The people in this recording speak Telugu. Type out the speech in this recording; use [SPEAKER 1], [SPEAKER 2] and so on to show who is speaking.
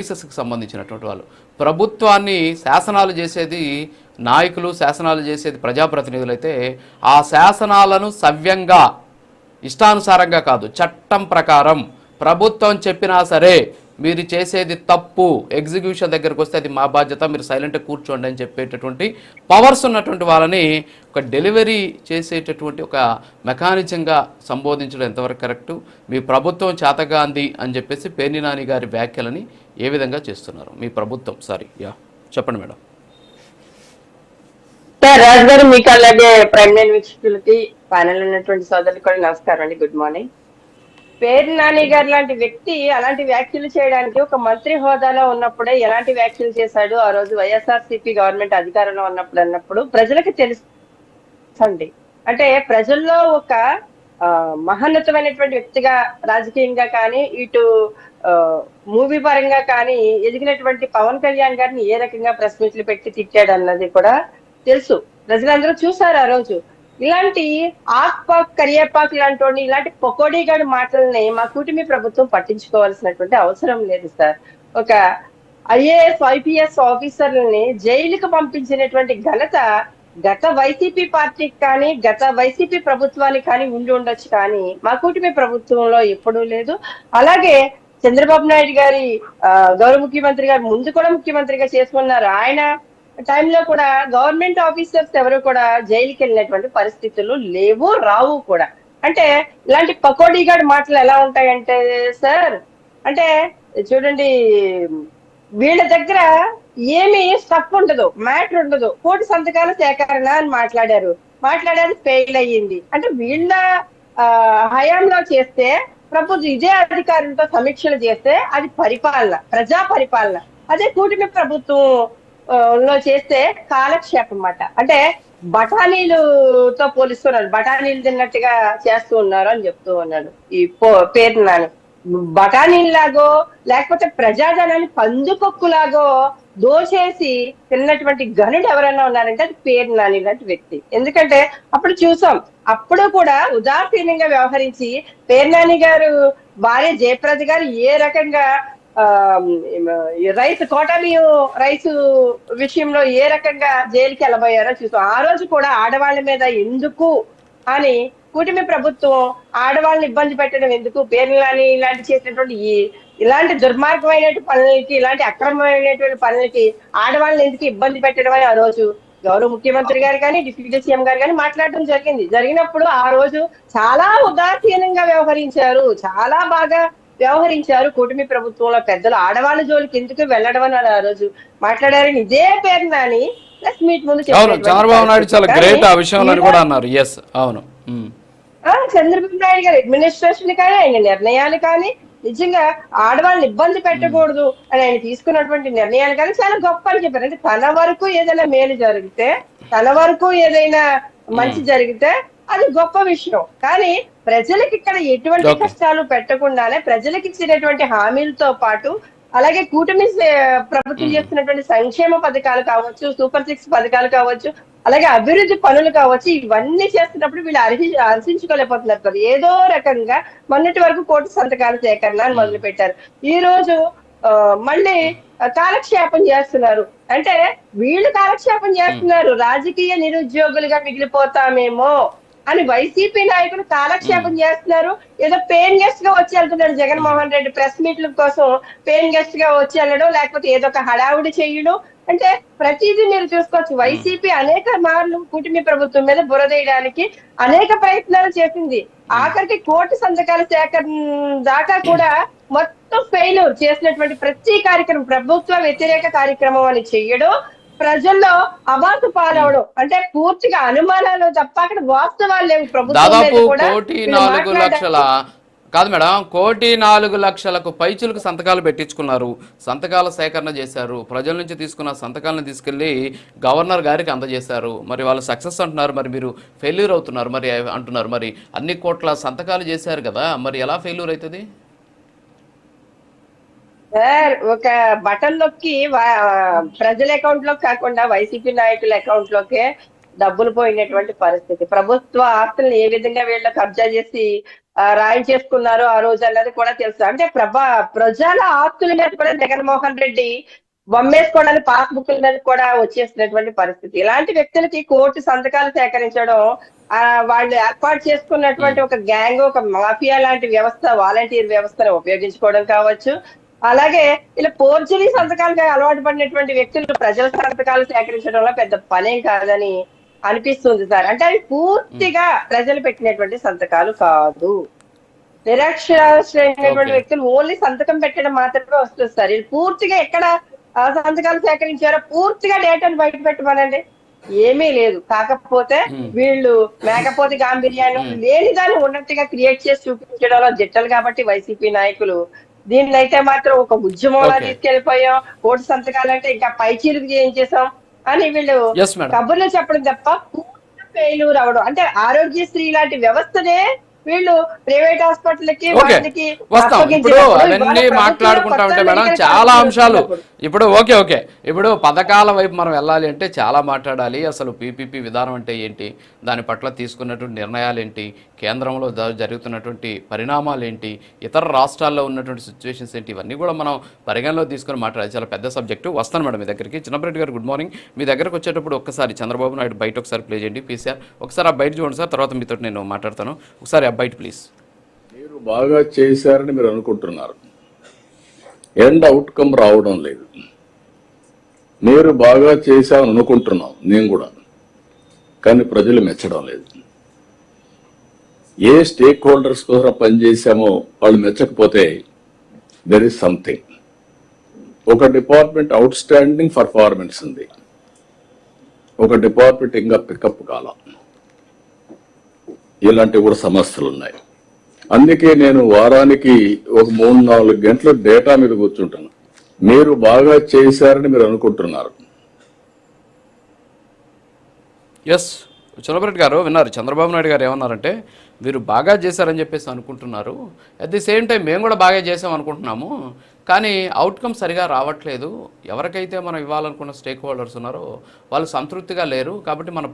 [SPEAKER 1] కి సంబంధించినటువంటి వాళ్ళు. ప్రభుత్వాన్ని శాసనాలు చేసేది నాయకులు, శాసనాలు చేసేది ప్రజాప్రతినిధులైతే ఆ శాసనాలను సవ్యంగా ఇష్టానుసారంగా కాదు, చట్టం ప్రకారం ప్రభుత్వం చెప్పినా సరే మీరు చేసేది తప్పు, ఎగ్జిక్యూషన్ దగ్గరకు వస్తే అది మా బాధ్యత, మీరు సైలెంట్గా కూర్చోండి అని చెప్పేటటువంటి పవర్స్ ఉన్నటువంటి వాళ్ళని ఒక డెలివరీ చేసేటటువంటి ఒక మెకానిజంగా సంబోధించడం ఎంతవరకు కరెక్టు? మీ ప్రభుత్వం చేతగాంది అని చెప్పేసి పేర్ని నాని గారి వ్యాఖ్యలని ఏ విధంగా చేస్తున్నారు మీ ప్రభుత్వం? చెప్పండి మేడం.
[SPEAKER 2] రాజు గారు, మీకు అలాగే ప్రైమ్ లైన్ వీక్షకులకి ప్యానెల్ ఉన్నటువంటి సోదరులు కూడా నమస్కారం అండి, గుడ్ మార్నింగ్. పేర్ని నాని గారు లాంటి వ్యక్తి అలాంటి వ్యాఖ్యలు చేయడానికి ఒక మంత్రి హోదాలో ఉన్నప్పుడే ఎలాంటి వ్యాఖ్యలు చేశాడు ఆ రోజు వైఎస్ఆర్సీపీ గవర్నమెంట్ అధికారంలో అన్నప్పుడు ప్రజలకు తెలుసండి. అంటే ప్రజల్లో ఒక మహోన్నతమైనటువంటి వ్యక్తిగా రాజకీయంగా కానీ ఇటు మూవీ పరంగా కానీ ఎదిగినటువంటి పవన్ కళ్యాణ్ గారిని ఏ రకంగా ప్రెస్ మీట్లు పెట్టి తిట్టాడు అన్నది కూడా తెలుసు. ప్రజలందరూ చూసారు ఆ రోజు. ఇలాంటి ఆక్పాక్ కరియేపాక్ లాంటి ఇలాంటి పకోడీగాడి మాటలని మా కూటమి ప్రభుత్వం పట్టించుకోవాల్సినటువంటి అవసరం లేదు సార్. ఒక ఐఏఎస్ ఐపీఎస్ ఆఫీసర్లని జైలుకు పంపించినటువంటి ఘనత గత వైసీపీ పార్టీకి కానీ గత వైసీపీ ప్రభుత్వానికి కానీ ఉండి ఉండొచ్చు, కానీ మా కూటమి ప్రభుత్వంలో ఎప్పుడూ లేదు. అలాగే చంద్రబాబు నాయుడు గారి గౌరవ ముఖ్యమంత్రి గారు ముందు కూడా ముఖ్యమంత్రిగా చేసుకున్నారు. ఆయన టైంలో కూడా గవర్నమెంట్ ఆఫీసర్స్ ఎవరు కూడా జైలుకి వెళ్ళినటువంటి పరిస్థితులు లేవు, రావు కూడా. అంటే ఇలాంటి పకోడీగాడి మాటలు ఎలా ఉంటాయంటే సార్, అంటే చూడండి, వీళ్ళ దగ్గర ఏమి స్టఫ్ ఉండదు, మ్యాటర్ ఉండదు. 1,00,00,000 సంతకాల సేకరణ అని మాట్లాడారు, ఫెయిల్ అయ్యింది. అంటే వీళ్ళ హయాంలో చేస్తే ప్రభుత్వం ఇదే అధికారులతో సమీక్షలు చేస్తే అది పరిపాలన, ప్రజా పరిపాలన. అదే కూటమి ప్రభుత్వం లో చేస్తే కాలక్షేపం అన్నమాట. అంటే బఠానీలుతో పోలిస్తున్నారు, బఠానీలు తిన్నట్టుగా చేస్తూ ఉన్నారు అని చెప్తూ ఉన్నాడు ఈ పేర్ని నాని. బఠానీలాగో లేకపోతే ప్రజాజనాన్ని పందుకొక్కులాగో దోచేసి తిన్నటువంటి గనుడు ఎవరైనా ఉన్నారంటే అది పేర్ని నాని లాంటి వ్యక్తి. ఎందుకంటే అప్పుడు చూసాం, అప్పుడు కూడా ఉదాసీనంగా వ్యవహరించి పేర్ని నాని గారు భార్య జయప్రద గారు ఏ రకంగా రైతు విషయంలో ఏ రకంగా జైలుకి వెళ్ళబోయారో చూసాం. ఆ రోజు కూడా ఆడవాళ్ళ మీద ఎందుకు అని కూటమి ప్రభుత్వం ఆడవాళ్ళని ఇబ్బంది పెట్టడం ఎందుకు, పేర్ని నాని ఇలాంటి చేసినటువంటి ఇలాంటి దుర్మార్గమైనటువంటి పనులకి, ఇలాంటి అక్రమమైనటువంటి పనులకి ఆడవాళ్ళని ఎందుకు ఇబ్బంది పెట్టడం అని ఆ రోజు గౌరవ ముఖ్యమంత్రి గారు కానీ డిప్యూటీ సీఎం గారు కానీ మాట్లాడడం జరిగినప్పుడు ఆ రోజు చాలా ఉదాసీనంగా వ్యవహరించారు, చాలా బాగా వ్యవహరించారు కూటమి ప్రభుత్వంలో పెద్దలు. ఆడవాళ్ళ జోలికి ఎందుకు వెళ్ళడం అని ఆ రోజు మాట్లాడారని ఇదే పేరు నాని ప్రెస్ మీట్ ముందు
[SPEAKER 1] చంద్రబాబు నాయుడు చాలా గ్రేట్ ఆ విషయంలో కూడా అన్నారు. అవును,
[SPEAKER 2] చంద్రబాబు నాయుడు గారి అడ్మినిస్ట్రేషన్ కానీ ఆయన నిర్ణయాలు కానీ నిజంగా ఆడవాళ్ళని ఇబ్బంది పెట్టకూడదు అని ఆయన తీసుకున్నటువంటి నిర్ణయాలు కానీ చాలా గొప్ప అని చెప్పారు. అంటే తన వరకు ఏదైనా మేలు జరిగితే, తన వరకు ఏదైనా మంచి జరిగితే అది గొప్ప విషయం. కానీ ప్రజలకు ఇక్కడ ఎటువంటి కష్టాలు పెట్టకుండానే ప్రజలకు ఇచ్చినటువంటి హామీలతో పాటు అలాగే కూటమి ప్రభుత్వం చేస్తున్నటువంటి సంక్షేమ పథకాలు కావచ్చు, సూపర్ 6 పథకాలు కావచ్చు, అలాగే అభివృద్ధి పనులు కావచ్చు, ఇవన్నీ చేస్తున్నప్పుడు వీళ్ళు హర్షించుకోలేకపోతున్నారు కదా. ఏదో రకంగా మొన్నటి వరకు 1,00,00,000 సంతకాల సేకరణ అని మొదలు పెట్టారు. ఈ రోజు మళ్ళీ కాలక్షేపం చేస్తున్నారు. అంటే వీళ్ళు కాలక్షేపం చేస్తున్నారు, రాజకీయ నిరుద్యోగులుగా మిగిలిపోతామేమో అని వైసీపీ నాయకులు కాలక్షేపం చేస్తున్నారు. ఏదో పెయిన్ గెస్ట్ గా వచ్చి వెళ్తున్నాడు జగన్మోహన్ రెడ్డి, ప్రెస్ మీట్ల కోసం పెయిన్ గెస్ట్ గా వచ్చి వెళ్ళడం, లేకపోతే ఏదో ఒక హడావుడి చేయడం. అంటే ప్రతిదీ మీరు చూసుకోవచ్చు, వైసీపీ అనేక మార్లు కూటమి ప్రభుత్వం మీద బురదేయడానికి అనేక ప్రయత్నాలు చేసింది. ఆఖరికి 1,00,00,000 సంతకాల సేకరణ దాకా కూడా మొత్తం ఫెయిల్యూర్ చేసినటువంటి ప్రతి కార్యక్రమం ప్రభుత్వ వ్యతిరేక కార్యక్రమం అని చెయ్యడం, ప్రజల్లో అవాసు పాలవడం, అంటే పూర్తిగా అనుమానాలు తప్ప అక్కడ వాస్తవాలు లేవు.
[SPEAKER 1] దాదాపు 1,04,00,000 కాదు మేడం, 1,04,00,000కు పైచులకు సంతకాలు పెట్టించుకున్నారు, సంతకాల సేకరణ చేశారు, ప్రజల నుంచి తీసుకున్న సంతకాలను తీసుకెళ్లి గవర్నర్ గారికి అందజేశారు. మరి వాళ్ళు సక్సెస్ అంటున్నారు, మరి మీరు ఫెయిల్యూర్ అవుతున్నారు మరి అంటున్నారు. మరి అన్ని కోట్ల సంతకాలు చేశారు కదా, మరి ఎలా ఫెయిల్యూర్ అవుతుంది
[SPEAKER 2] సార్? ఒక బటన్ నొక్కి ప్రజల అకౌంట్ లో కాకుండా వైసీపీ నాయకుల అకౌంట్ లోకే డబ్బులు పోయినటువంటి పరిస్థితి. ప్రభుత్వ ఆస్తులను ఏ విధంగా వీళ్ళు కబ్జా చేసి రాయించేసుకున్నారు ఆ రోజు అన్నది కూడా తెలుసు. అంటే ప్రజల ఆస్తుల మీద కూడా జగన్మోహన్ రెడ్డి బొమ్మేసుకోవడానికి పాస్బుక్ల మీద కూడా వచ్చేసినటువంటి పరిస్థితి. ఇలాంటి వ్యక్తులకి కోర్టు సంతకాలు సేకరించడం, వాళ్ళు ఏర్పాటు చేసుకున్నటువంటి ఒక గ్యాంగ్, ఒక మాఫియా లాంటి వ్యవస్థ, వాలంటీర్ వ్యవస్థను ఉపయోగించుకోవడం కావచ్చు. అలాగే ఇలా ఫోర్జరీ సంతకాలుగా అలవాటు పడినటువంటి వ్యక్తులు ప్రజల సంతకాలు సేకరించడంలో పెద్ద పనేం కాదని అనిపిస్తుంది సార్. అంటే అవి పూర్తిగా ప్రజలు పెట్టినటువంటి సంతకాలు కాదు. నిరక్షరాస్యులైనటువంటి వ్యక్తులు ఓన్లీ సంతకం పెట్టడం మాత్రమే వస్తుంది సార్. ఇది పూర్తిగా ఎక్కడ సంతకాలు సేకరించారో పూర్తిగా డేటాను బయట పెట్టమనండి, ఏమీ లేదు. కాకపోతే వీళ్ళు మేకపోతే గాంభీర్యాన్ని లేని దాన్ని ఉన్నట్టుగా క్రియేట్ చేసి చూపించడంలో దిట్టలు కాబట్టి వైసీపీ నాయకులు దీన్ని అయితే మాత్రం ఒక ఉద్యమంలా తీసుకెళ్లిపోయాం, ఓటు సంతకాలంటే ఇంకా పై చీరుకు చేయించేసాం అని వీళ్ళు కబుర్లు చెప్పడం తప్ప పూర్తి ఫెయిల్యూర్ అవడం. అంటే ఆరోగ్యశ్రీ లాంటి వ్యవస్థనే వీళ్ళు ప్రైవేట్ హాస్పిటల్కి వాటికి
[SPEAKER 1] అవన్నీ మాట్లాడుకుంటా ఉంటే మేడం చాలా అంశాలు ఇప్పుడు ఓకే ఇప్పుడు పథకాల వైపు మనం వెళ్ళాలి అంటే చాలా మాట్లాడాలి. అసలు పీపీపీ విధానం అంటే ఏంటి, దాని పట్ల తీసుకున్నటువంటి నిర్ణయాలు ఏంటి, కేంద్రంలో జరుగుతున్నటువంటి పరిణామాలు ఏంటి, ఇతర రాష్ట్రాల్లో ఉన్నటువంటి సిచ్యువేషన్స్ ఏంటి, ఇవన్నీ కూడా మనం పరిగణలో తీసుకొని మాట్లాడాలి. చాలా పెద్ద సబ్జెక్టు. వస్తాను మేడం మీ దగ్గరికి. చిన్నప్పరెడ్డి గారు గుడ్ మార్నింగ్. మీ దగ్గరకు వచ్చేటప్పుడు ఒక్కసారి చంద్రబాబు నాయుడు బయట ఒకసారి ప్లే చేయండి పీసీఆర్. ఒకసారి ఆ బయట చూడండి సార్, తర్వాత మీతో నేను మాట్లాడతాను. ఒకసారి ఆ బయట ప్లీజ్.
[SPEAKER 3] మీరు బాగా చేశారని మీరు అనుకుంటున్నారు, ఎండ్ అవుట్కమ్ రావడం లేదు. మీరు బాగా చేశామని అనుకుంటున్నాం నేను కూడా, కానీ ప్రజలు మెచ్చడం లేదు. ఏ స్టేక్ హోల్డర్స్ కోసం పనిచేశామో వాళ్ళు మెచ్చకపోతే దెర్ ఇస్ సంథింగ్. ఒక డిపార్ట్మెంట్ అవుట్ స్టాండింగ్ పర్ఫార్మెన్స్ ఉంది, ఒక డిపార్ట్మెంట్ ఇంకా పికప్ కాలం. ఇలాంటివి కూడా సమస్యలు ఉన్నాయి. అందుకే నేను వారానికి ఒక 3-4 గంటలు డేటా మీద కూర్చుంటాను. మీరు బాగా చేశారని మీరు అనుకుంటున్నారు.
[SPEAKER 1] ఎస్, చంద్రబాబు గారు విన్నారు. చంద్రబాబు నాయుడు గారు ఏమన్నారంటే మీరు బాగా చేశారని చెప్పేసి అనుకుంటున్నారు, అట్ ది సేమ్ టైం మేము కూడా బాగా చేసాం అనుకుంటున్నాము, కానీ అవుట్కమ్ సరిగా రావట్లేదు. ఎవరికైతే మనం ఇవ్వాలనుకున్న స్టేక్ హోల్డర్స్ ఉన్నారో వాళ్ళు సంతృప్తిగా లేరు. కాబట్టి మన